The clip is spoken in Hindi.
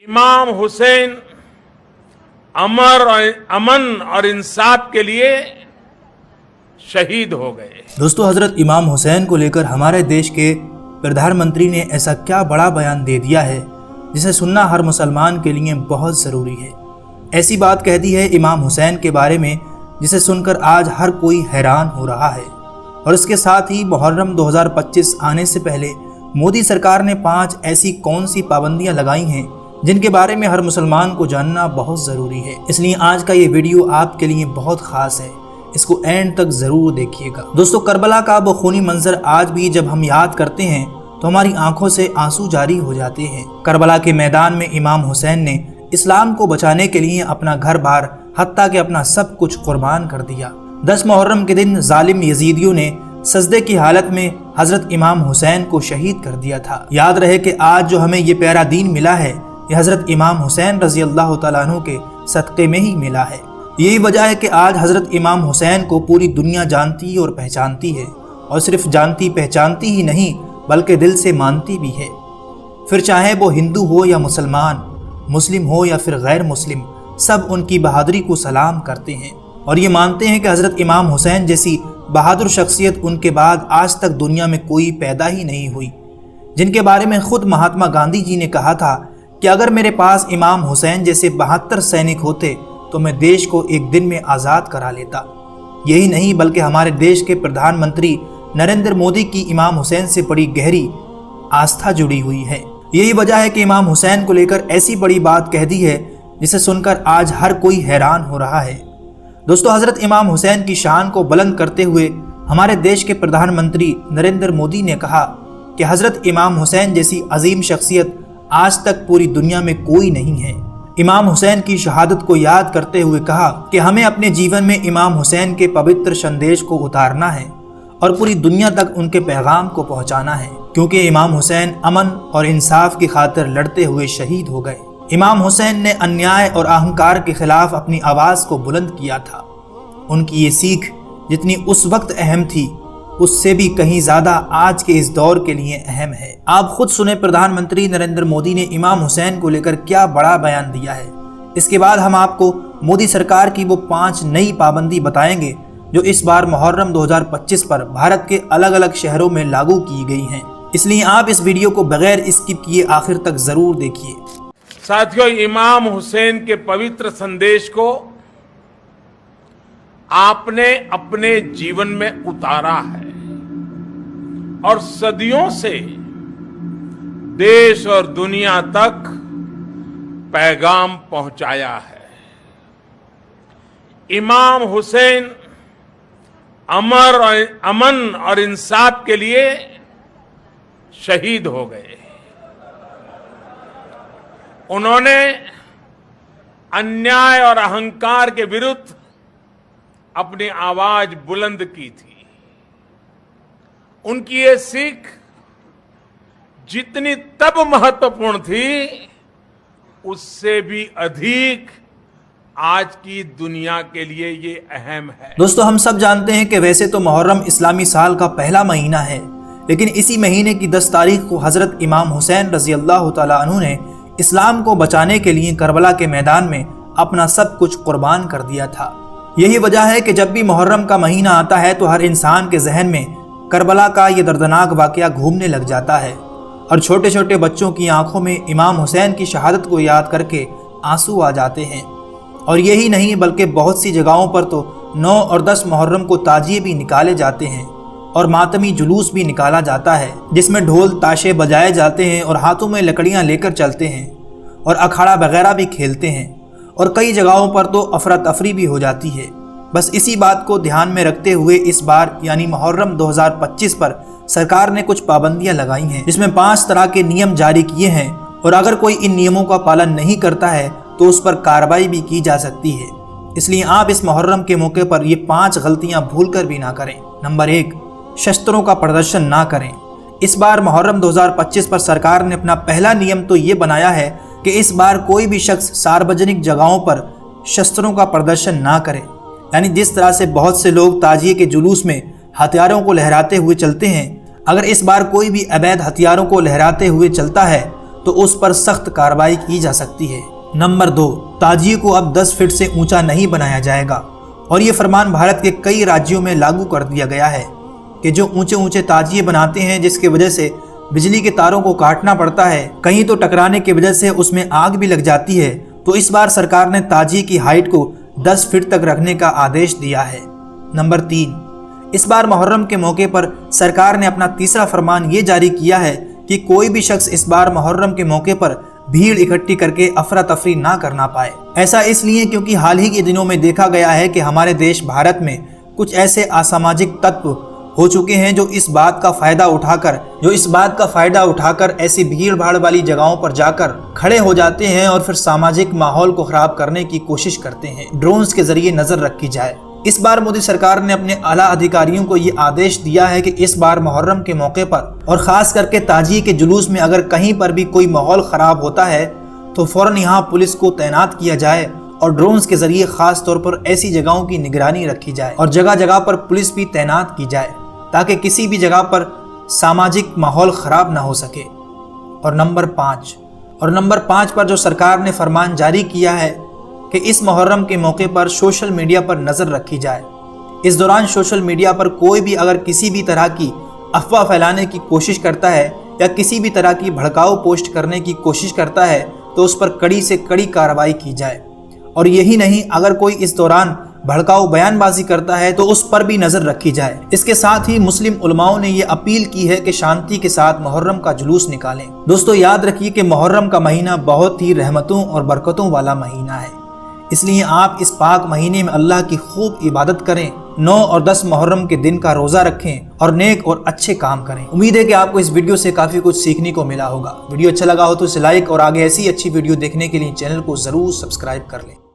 इमाम हुसैन अमन और इंसाफ के लिए शहीद हो गए। दोस्तों, हजरत इमाम हुसैन को लेकर हमारे देश के प्रधानमंत्री ने ऐसा क्या बड़ा बयान दे दिया है जिसे सुनना हर मुसलमान के लिए बहुत ज़रूरी है। ऐसी बात कह दी है इमाम हुसैन के बारे में जिसे सुनकर आज हर कोई हैरान हो रहा है। और इसके साथ ही मुहर्रम 2025 आने से पहले मोदी सरकार ने 5 ऐसी कौन सी पाबंदियां लगाई हैं जिनके बारे में हर मुसलमान को जानना बहुत ज़रूरी है। इसलिए आज का ये वीडियो आपके लिए बहुत ख़ास है, इसको एंड तक ज़रूर देखिएगा। दोस्तों, करबला का वो खूनी मंजर आज भी जब हम याद करते हैं तो हमारी आंखों से आंसू जारी हो जाते हैं। करबला के मैदान में इमाम हुसैन ने इस्लाम को बचाने के लिए अपना घर बार हत्ता के अपना सब कुछ कुर्बान कर दिया। 10 मुहर्रम के दिन जालिम यजीदियों ने सजदे की हालत में हजरत इमाम हुसैन को शहीद कर दिया था। याद रहे कि आज जो हमें ये प्यारा दीन मिला है ये हजरत इमाम हुसैन रजी अल्लाह तआला अन्हु के सदक़े में ही मिला है। यही वजह है कि आज हजरत इमाम हुसैन को पूरी दुनिया जानती और पहचानती है, और सिर्फ जानती पहचानती ही नहीं बल्कि दिल से मानती भी है। फिर चाहे वो हिंदू हो या मुसलमान, मुस्लिम हो या फिर गैर मुस्लिम, सब उनकी बहादुरी को सलाम करते हैं और ये मानते हैं कि हजरत इमाम हुसैन जैसी बहादुर शख्सियत उनके बाद आज तक दुनिया में कोई पैदा ही नहीं हुई, जिनके बारे में खुद महात्मा गांधी जी ने कहा था कि अगर मेरे पास इमाम हुसैन जैसे 72 सैनिक होते तो मैं देश को एक दिन में आज़ाद करा लेता। यही नहीं बल्कि हमारे देश के प्रधानमंत्री नरेंद्र मोदी की इमाम हुसैन से बड़ी गहरी आस्था जुड़ी हुई है। यही वजह है कि इमाम हुसैन को लेकर ऐसी बड़ी बात कह दी है जिसे सुनकर आज हर कोई हैरान हो रहा है। दोस्तों, हजरत इमाम हुसैन की शान को बुलंद करते हुए हमारे देश के प्रधानमंत्री नरेंद्र मोदी ने कहा कि हजरत इमाम हुसैन जैसी अजीम शख्सियत आज तक पूरी दुनिया में कोई नहीं है। इमाम हुसैन की शहादत को याद करते हुए कहा कि हमें अपने जीवन में इमाम हुसैन के पवित्र संदेश को उतारना है और पूरी दुनिया तक उनके पैगाम को पहुंचाना है, क्योंकि इमाम हुसैन अमन और इंसाफ की खातिर लड़ते हुए शहीद हो गए। इमाम हुसैन ने अन्याय और अहंकार के खिलाफ अपनी आवाज़ को बुलंद किया था। उनकी ये सीख जितनी उस वक्त अहम थी उससे भी कहीं ज़्यादा आज के इस दौर के लिए अहम है। आप खुद सुने प्रधानमंत्री नरेंद्र मोदी ने इमाम हुसैन को लेकर क्या बड़ा बयान दिया है। इसके बाद हम आपको मोदी सरकार की वो 5 नई पाबंदी बताएंगे जो इस बार मुहर्रम 2025 पर भारत के अलग अलग शहरों में लागू की गई हैं। इसलिए आप इस वीडियो को बगैर स्किप किए आखिर तक ज़रूर देखिए। साथियों, इमाम हुसैन के पवित्र संदेश को आपने अपने जीवन में उतारा है और सदियों से देश और दुनिया तक पैगाम पहुंचाया है। इमाम हुसैन अमन और इंसाफ के लिए शहीद हो गए। उन्होंने अन्याय और अहंकार के विरुद्ध अपनी आवाज बुलंद की थी। उनकी ये सीख जितनी तब महत्वपूर्ण थी उससे भी अधिक आज की दुनिया के लिए ये अहम है। दोस्तों, हम सब जानते हैं कि वैसे तो मुहर्रम इस्लामी साल का पहला महीना है, लेकिन इसी महीने की 10 तारीख को हजरत इमाम हुसैन रजी अल्लाह तआला अन्हु ने इस्लाम को बचाने के लिए करबला के मैदान में अपना सब कुछ कुर्बान कर दिया था। यही वजह है कि जब भी मुहर्रम का महीना आता है तो हर इंसान के जहन में करबला का ये दर्दनाक वाकया घूमने लग जाता है और छोटे छोटे बच्चों की आंखों में इमाम हुसैन की शहादत को याद करके आंसू आ जाते हैं। और यही नहीं बल्कि बहुत सी जगहों पर तो 9 और 10 मुहर्रम को ताजिए भी निकाले जाते हैं और मातमी जुलूस भी निकाला जाता है, जिसमें ढोल ताशे बजाए जाते हैं और हाथों में लकड़ियां लेकर चलते हैं और अखाड़ा वगैरह भी खेलते हैं और कई जगहों पर तो अफरा तफरी भी हो जाती है। बस इसी बात को ध्यान में रखते हुए इस बार यानी मुहर्रम 2025 पर सरकार ने कुछ पाबंदियां लगाई हैं, जिसमें 5 तरह के नियम जारी किए हैं और अगर कोई इन नियमों का पालन नहीं करता है तो उस पर कार्रवाई भी की जा सकती है। इसलिए आप इस मुहर्रम के मौके पर ये 5 गलतियां भूलकर भी ना करें। नंबर 1, शस्त्रों का प्रदर्शन ना करें। इस बार मुहर्रम 2025 पर सरकार ने अपना पहला नियम तो ये बनाया है कि इस बार कोई भी शख्स सार्वजनिक जगहों पर शस्त्रों का प्रदर्शन ना करे। यानी जिस तरह से बहुत से लोग ताजिए के जुलूस में हथियारों को लहराते हुए चलते हैं, अगर इस बार कोई भी अवैध हथियारों को लहराते हुए चलता है तो उस पर सख्त कार्रवाई की जा सकती है। नंबर 2, ताजिए को अब 10 फीट से ऊंचा नहीं बनाया जाएगा और ये फरमान भारत के कई राज्यों में लागू कर दिया गया है कि जो ऊंचे ऊंचे ताजिए बनाते हैं जिसकी वजह से बिजली के तारों को काटना पड़ता है, कहीं तो टकराने की वजह से उसमें आग भी लग जाती है, तो इस बार सरकार ने ताजिए की हाइट को 10 फीट तक रखने का आदेश दिया है। नंबर 3, इस बार मुहर्रम के मौके पर सरकार ने अपना तीसरा फरमान ये जारी किया है कि कोई भी शख्स इस बार मुहर्रम के मौके पर भीड़ इकट्ठी करके अफरा तफरी ना करना पाए। ऐसा इसलिए क्योंकि हाल ही के दिनों में देखा गया है कि हमारे देश भारत में कुछ ऐसे असामाजिक तत्व हो चुके हैं जो इस बात का फायदा उठाकर ऐसी भीड़ भाड़ वाली जगहों पर जाकर खड़े हो जाते हैं और फिर सामाजिक माहौल को खराब करने की कोशिश करते हैं। ड्रोन्स के जरिए नजर रखी जाए। इस बार मोदी सरकार ने अपने आला अधिकारियों को ये आदेश दिया है कि इस बार मुहर्रम के मौके पर और खास करके ताजिए के जुलूस में अगर कहीं पर भी कोई माहौल खराब होता है तो फौरन यहाँ पुलिस को तैनात किया जाए और ड्रोन्स के जरिए खास तौर पर ऐसी जगहों की निगरानी रखी जाए और जगह जगह पर पुलिस भी तैनात की जाए ताकि किसी भी जगह पर सामाजिक माहौल खराब ना हो सके। और नंबर 5 पर जो सरकार ने फरमान जारी किया है कि इस मुहर्रम के मौके पर सोशल मीडिया पर नज़र रखी जाए। इस दौरान सोशल मीडिया पर कोई भी अगर किसी भी तरह की अफवाह फैलाने की कोशिश करता है या किसी भी तरह की भड़काऊ पोस्ट करने की कोशिश करता है तो उस पर कड़ी से कड़ी कार्रवाई की जाए। और यही नहीं, अगर कोई इस दौरान भड़काऊ बयानबाजी करता है तो उस पर भी नजर रखी जाए। इसके साथ ही मुस्लिम उलमाओं ने ये अपील की है कि शांति के साथ मुहर्रम का जुलूस निकालें। दोस्तों याद रखिए कि मुहर्रम का महीना बहुत ही रहमतों और बरकतों वाला महीना है, इसलिए आप इस पाक महीने में अल्लाह की खूब इबादत करें, 9 और 10 मुहर्रम के दिन का रोजा रखें और नेक और अच्छे काम करें। उम्मीद है कि आपको इस वीडियो से काफी कुछ सीखने को मिला होगा। वीडियो अच्छा लगा हो तो इसे लाइक और आगे ऐसी अच्छी वीडियो देखने के लिए चैनल को जरूर सब्सक्राइब कर लें।